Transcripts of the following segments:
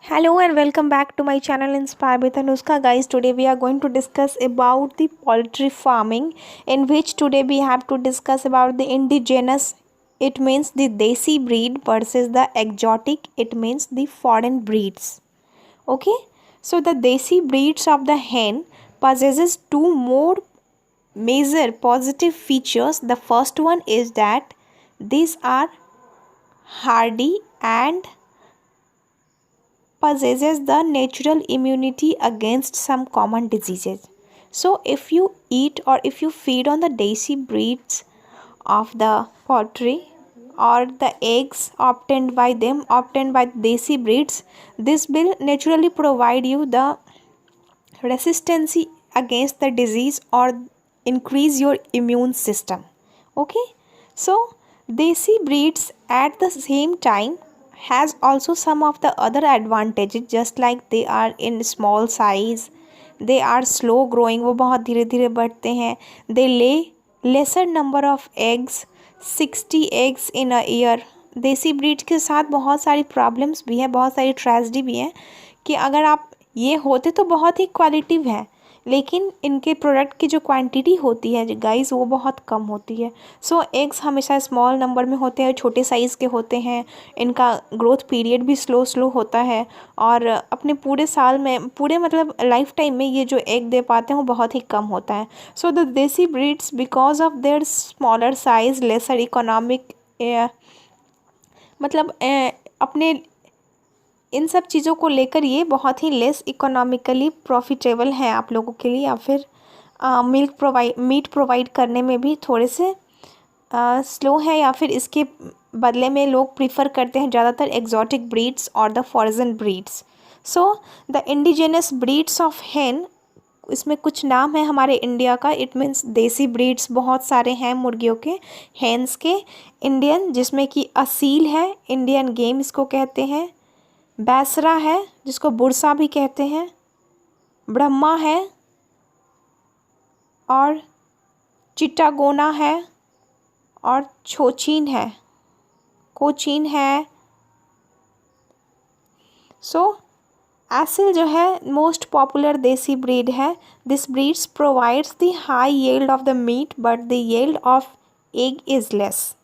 Hello and welcome back to my channel Inspire with Anushka. Guys, today we are going to discuss about the poultry farming, in which today we have to discuss about the indigenous, it means the desi breed, versus the exotic, it means the foreign breeds. Okay, so the desi breeds of the hen possesses two more major positive features. The first one is that these are hardy and possesses the natural immunity against some common diseases. So if you eat or if you feed on the desi breeds of the poultry or the eggs obtained by desi breeds, this will naturally provide you the resistance against the disease or increase your immune system. Okay, so desi breeds at the same time has also some of the other advantages, just like they are in small size, they are slow growing, वो बहुत धीरे धीरे बढ़ते हैं, they lay lesser number of eggs, 60 eggs in a year. देसी breed के साथ बहुत सारी प्रॉब्लम्स भी हैं, बहुत सारी ट्रेजेडी भी हैं कि अगर आप ये होते तो बहुत ही क्वालिटिव है, लेकिन इनके प्रोडक्ट की जो क्वांटिटी होती है गाइस वो बहुत कम होती है. सो एग्स हमेशा स्मॉल नंबर में होते हैं, छोटे साइज़ के होते हैं, इनका ग्रोथ पीरियड भी स्लो होता है और अपने पूरे साल में पूरे मतलब लाइफ टाइम में ये जो एग दे पाते हैं वो बहुत ही कम होता है. So the desi breeds because of their smaller size lesser economic मतलब अपने इन सब चीज़ों को लेकर ये बहुत ही लेस इकोनॉमिकली प्रॉफिटेबल हैं आप लोगों के लिए, या फिर मीट प्रोवाइड करने में भी थोड़े से स्लो है, या फिर इसके बदले में लोग प्रीफर करते हैं ज़्यादातर एग्जॉटिक ब्रीड्स और the foreign breeds. So the indigenous breeds of hen, इसमें कुछ नाम है हमारे इंडिया का. इट मीन्स देसी ब्रीड्स बहुत सारे हैं मुर्गियों के, हैंस के. इंडियन जिसमें कि असील है, इंडियन गेम इसको कहते हैं, बैसरा है जिसको बुरसा भी कहते हैं, ब्रह्मा है और चिट्टागोना है और कोचीन है. सो एसिल जो है मोस्ट पॉपुलर देसी ब्रीड है. This breeds provides the high yield of the meat but the yield of egg is less.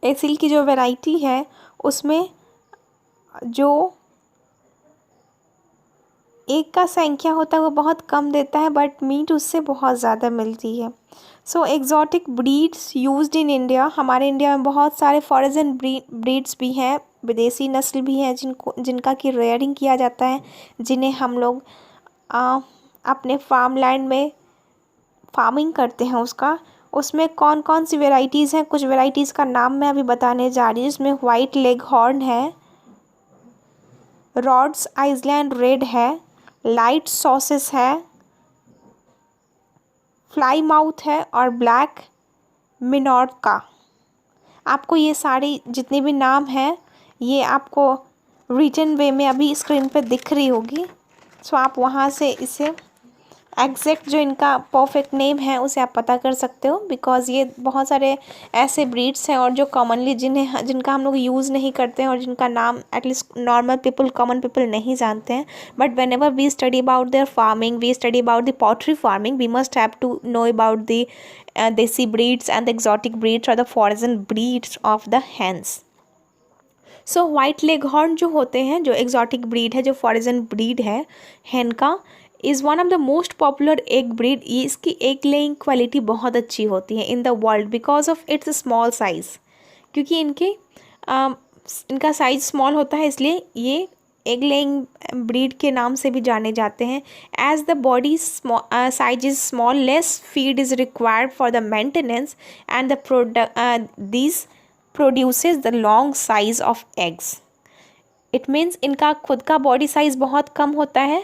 Aseel की जो वैरायटी है उसमें जो एक का संख्या होता है वो बहुत कम देता है, बट मीट उससे बहुत ज़्यादा मिलती है. So exotic breeds used in India, हमारे इंडिया में बहुत सारे फॉरेन ब्रीड्स भी हैं, विदेशी नस्ल भी हैं जिनका कि रेयरिंग किया जाता है, जिन्हें हम लोग अपने फार्म लैंड में फार्मिंग करते हैं उसमें कौन कौन सी वेराइटीज़ हैं. कुछ वेराइटीज़ का नाम मैं अभी बताने जा रही हूँ. इसमें वाइट लेग हॉर्न है, रॉड्स आइसलैंड रेड है, लाइट सॉसेस है, फ्लाई माउथ है और ब्लैक मिनोर्का. आपको ये सारी जितने भी नाम हैं ये आपको रिटन वे में अभी स्क्रीन पे दिख रही होगी. सो आप वहाँ से इसे एग्जैक्ट जो इनका परफेक्ट नेम है उसे आप पता कर सकते हो, बिकॉज़ ये बहुत सारे ऐसे ब्रीड्स हैं और जो कॉमनली जिनका हम लोग यूज़ नहीं करते हैं और जिनका नाम at least normal people common people नहीं जानते हैं. But whenever we study about their farming, we study about the poultry farming, we must have to know about the desi breeds and the exotic breeds और the foreign breeds of the hens. So white leghorn जो होते हैं, जो exotic breed है, जो foreign breed है hen का, is one of the most popular egg breed. ये इसकी एग लेइंग क्वालिटी बहुत अच्छी होती है in the world because of its small size. क्योंकि इनका साइज़ स्मॉल होता है इसलिए ये एग लेइंग ब्रीड के नाम से भी जाने जाते हैं. As the body size is small, less feed is required for the maintenance and the this produces the long size of eggs. It means इनका खुद का बॉडी साइज़ बहुत कम होता है,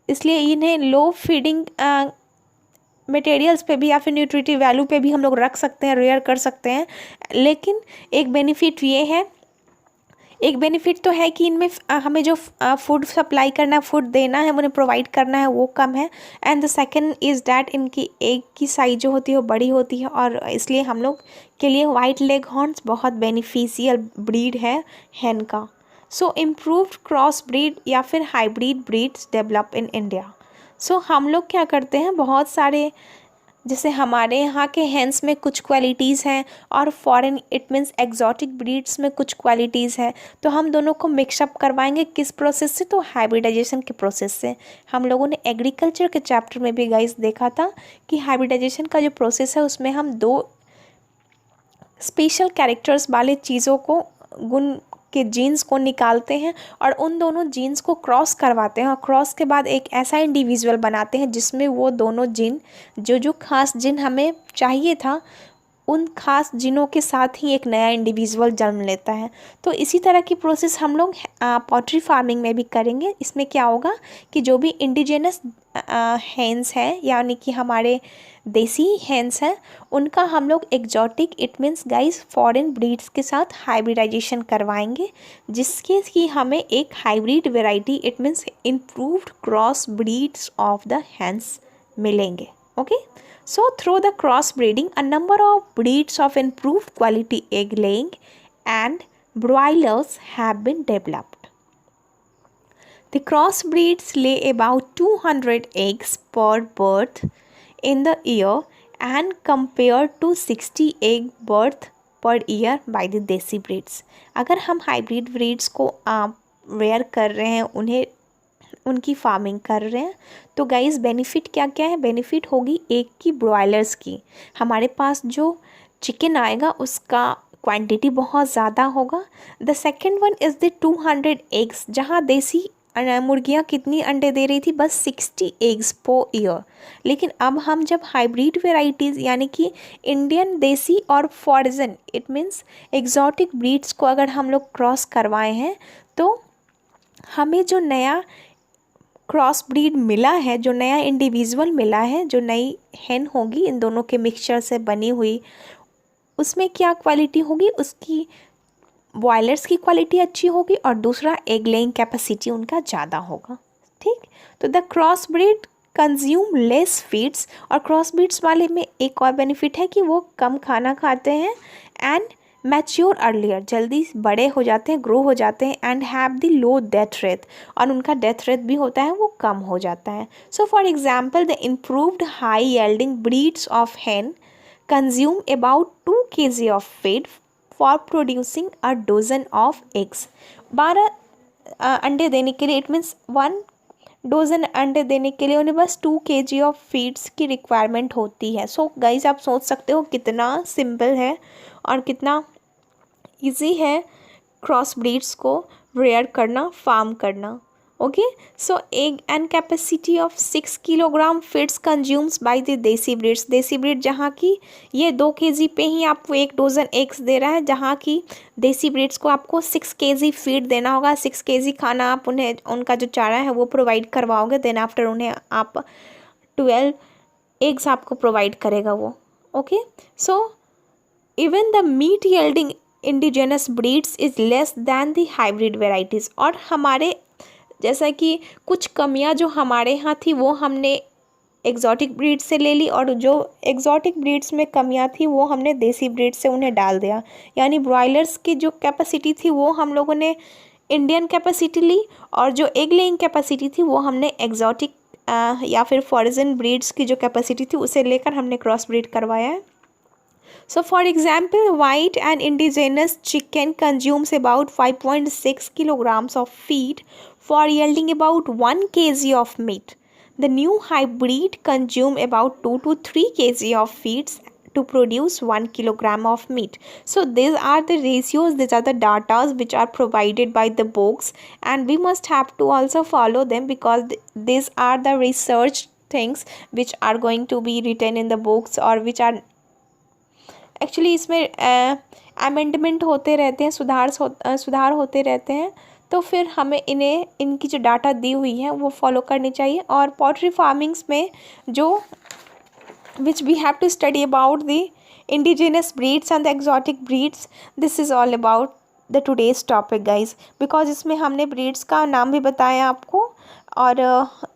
इसलिए इन्हें लो फीडिंग मटेरियल्स पे भी या फिर न्यूट्रिटिव वैल्यू पे भी हम लोग रख सकते हैं, रेयर कर सकते हैं. लेकिन एक बेनिफिट तो है कि इनमें हमें जो फूड सप्लाई करना है, फूड देना है, उन्हें प्रोवाइड करना है, वो कम है. And the second is that इनकी एग की साइज जो होती है वो बड़ी होती है और इसलिए हम लोग के लिए वाइट लेग हॉर्न्स बहुत बेनिफिशियल ब्रीड है हैन का. सो इम्प्रूव्ड क्रॉस ब्रीड या फिर hybrid breeds develop in India. सो हम लोग क्या करते हैं, बहुत सारे जैसे हमारे यहाँ के हैंस में कुछ क्वालिटीज़ हैं और foreign it means exotic breeds में कुछ क्वालिटीज़ है, तो हम दोनों को मिक्सअप करवाएंगे किस प्रोसेस से, तो हाइब्रिडाइजेशन के प्रोसेस से। हम लोगों ने एग्रीकल्चर के चैप्टर में भी गाइस देखा था कि हाइब्रिडाइजेशन का जो प्रोसेस है उसमें हम दो स्पेशल कैरेक्टर्स वाले चीज़ों को, गुण के जीन्स को निकालते हैं और उन दोनों जीन्स को क्रॉस करवाते हैं और क्रॉस के बाद एक ऐसा इंडिविजुअल बनाते हैं जिसमें वो दोनों जीन, जो जो खास जीन हमें चाहिए था, उन खास जीनों के साथ ही एक नया इंडिविजुअल जन्म लेता है। तो इसी तरह की प्रोसेस हम लोग पोल्ट्री फार्मिंग में भी करेंगे। इसमें क्या होगा कि जो भी इंडिजिनस हैंस हैं यानी कि हमारे देसी हैंस हैं, उनका हम लोग exotic it means guys foreign breeds के साथ हाइब्रिडाइजेशन करवाएंगे, जिसके कि हमें एक hybrid variety it means improved cross breeds of the hens मिलेंगे। Okay, so through the cross breeding a number of breeds of improved quality egg laying and broilers have been developed. The cross breeds lay about 200 eggs per birth in the year and compared to 60 egg birth per year by the देसी breeds। अगर हम hybrid breeds को where कर रहे हैं, उन्हें उनकी farming कर रहे हैं, तो गाइस बेनिफिट क्या क्या है, बेनिफिट होगी एक की ब्रॉयलर्स की, हमारे पास जो चिकन आएगा उसका क्वांटिटी बहुत ज़्यादा होगा। The second one is the 200 eggs, जहाँ देसी मुर्गियाँ कितनी अंडे दे रही थी, बस 60 एग्स पर ईयर। लेकिन अब हम जब हाइब्रिड वेराइटीज़ यानी कि इंडियन देसी और foreign it means exotic breeds को अगर हम लोग क्रॉस करवाए हैं, तो हमें जो नया क्रॉस ब्रीड मिला है, जो नया इंडिविजुअल मिला है, जो नई हैन होगी इन दोनों के मिक्सचर से बनी हुई, उसमें क्या क्वालिटी होगी, उसकी बॉयलर्स की क्वालिटी अच्छी होगी और दूसरा एग लेइंग कैपेसिटी उनका ज़्यादा होगा। ठीक, तो the cross breed consume less feeds, और क्रॉस ब्रीड्स वाले में एक और बेनिफिट है कि वो कम खाना खाते हैं एंड मैच्योर अर्लियर, जल्दी बड़े हो जाते हैं, ग्रो हो जाते हैं and have the low death rate, और उनका डेथ रेट भी होता है वो कम हो जाता है। So for example the improved high yielding breeds of hen consume about 2 kg of feed for producing a dozen of eggs। 12 अंडे देने के लिए इट मीन्स 1 डोजन अंडे देने के लिए उन्हें बस 2 kg ऑफ फीड्स की रिक्वायरमेंट होती है। सो गाइज आप सोच सकते हो कितना सिंपल है और कितना इजी है क्रॉस ब्रीड्स को रेयर करना, फार्म करना। Okay, so egg and capacity of 6 kilogram feeds consumes by the desi breeds, देसी ब्रीड जहाँ की ये 2 kg पे ही आपको 1 डोजन एग्स दे रहा है, जहाँ की देसी ब्रीड्स को आपको 6 kg फीड देना होगा। 6 kg खाना आप उन्हें, उनका जो चारा है वो प्रोवाइड करवाओगे, देन आफ्टर उन्हें आप 12 एग्स आपको प्रोवाइड करेगा वो। Okay, so even the meat yielding indigenous breeds is less than the hybrid varieties, और हमारे जैसा कि कुछ कमियां जो हमारे यहाँ थी वो हमने एग्जॉटिक ब्रीड से ले ली, और जो एग्जॉटिक ब्रीड्स में कमियां थी वो हमने देसी ब्रीड से उन्हें डाल दिया। यानी ब्रॉयलर्स की जो कैपेसिटी थी वो हम लोगों ने इंडियन कैपेसिटी ली, और जो एग लेइंग कैपेसिटी थी वो हमने एग्जॉटिक या फिर फॉरेन ब्रीड्स की जो कैपेसिटी थी उसे लेकर हमने क्रॉस ब्रीड करवाया है। So for example, white and indigenous chicken consumes about 5.6 kilograms of feed for yielding about 1 kg of meat. The new hybrid consume about 2 to 3 kg of feeds to produce 1 kilogram of meat. So these are the ratios, these are the data which are provided by the books, and we must have to also follow them because these are the research things which are going to be written in the books or which are actually इसमें amendment होते रहते हैं, सुधार होते रहते हैं, तो फिर हमें इन्हें इनकी जो डाटा दी हुई है वो फॉलो करनी चाहिए। और पोल्ट्री फार्मिंग्स में जो which we have to study about the indigenous breeds and the exotic breeds, this is all about the today's topic guys, because इसमें हमने ब्रीड्स का नाम भी बताया आपको, और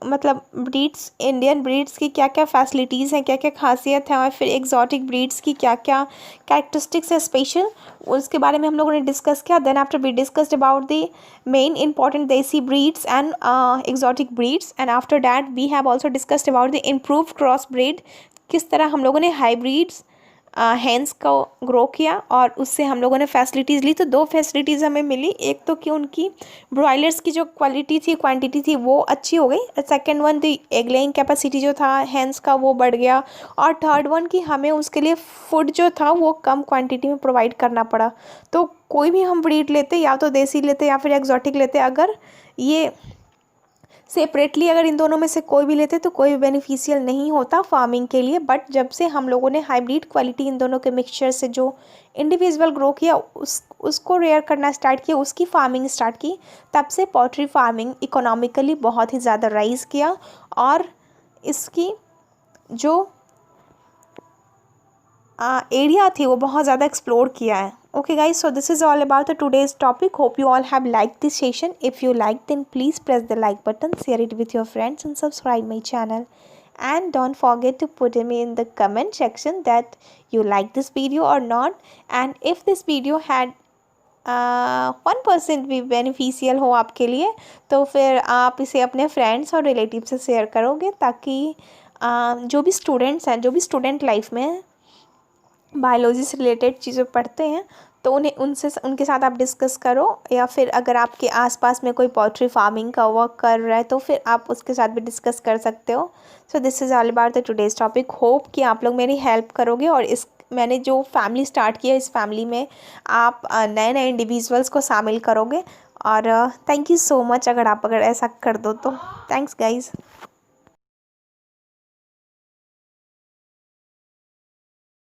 मतलब ब्रीड्स, इंडियन ब्रीड्स की क्या क्या फैसिलिटीज़ हैं, क्या क्या खासियत है, और फिर एग्जॉटिक ब्रीड्स की क्या क्या कैरेक्टरिस्टिक्स है स्पेशल, उसके बारे में हम लोगों ने डिस्कस किया. Then after we discussed about the main important desi breeds and exotic breeds, and after that we have also discussed about the improve cross breed, किस तरह हम लोगों ने हाइब्रिड्स हैंस को ग्रो किया और उससे हम लोगों ने फैसिलिटीज़ ली. तो 2 फैसिलिटीज़ हमें मिली, एक तो कि उनकी ब्रॉयलर्स की जो क्वालिटी थी, क्वांटिटी थी, वो अच्छी हो गई. Second one, the egg laying capacity जो था हैंस का वो बढ़ गया. और थर्ड वन कि हमें उसके लिए फूड जो था वो कम क्वांटिटी में प्रोवाइड करना पड़ा. तो कोई भी हम ब्रीड लेते, या तो देसी लेते या फिर एग्जॉटिक लेते, अगर ये सेपरेटली अगर इन दोनों में से कोई भी लेते तो कोई बेनिफिशियल नहीं होता फार्मिंग के लिए. बट जब से हम लोगों ने हाइब्रिड क्वालिटी इन दोनों के मिक्सचर से जो इंडिविजुअल ग्रो किया, उसको रेयर करना स्टार्ट किया, उसकी फार्मिंग स्टार्ट की, तब से पोल्ट्री फार्मिंग इकोनॉमिकली बहुत ही ज़्यादा राइज़ किया और इसकी जो एरिया थी वो बहुत ज़्यादा एक्सप्लोर किया है. Okay guys, so this is all about the today's topic. Hope you all have liked this session. If you liked, then please press the like button, share it with your friends and subscribe my channel. And don't forget to put me in the comment section that you like this video or not. And if this video had 1% भी beneficial हो आपके लिए, तो फिर आप इसे अपने friends और रिलेटिव से शेयर करोगे, ताकि जो भी स्टूडेंट्स हैं, जो भी स्टूडेंट लाइफ में बायोलॉजी से रिलेटेड चीज़ें पढ़ते हैं, तो उनके साथ आप डिस्कस करो. या फिर अगर आपके आसपास में कोई पोल्ट्री फार्मिंग का वर्क कर रहा है तो फिर आप उसके साथ भी डिस्कस कर सकते हो. So this is all about the today's topic. Hope कि आप लोग मेरी हेल्प करोगे और मैंने जो फैमिली स्टार्ट किया, इस फैमिली में आप नए नए इंडिविजुअल्स को शामिल करोगे. और थैंक यू सो मच अगर ऐसा कर दो तो. Thanks guys.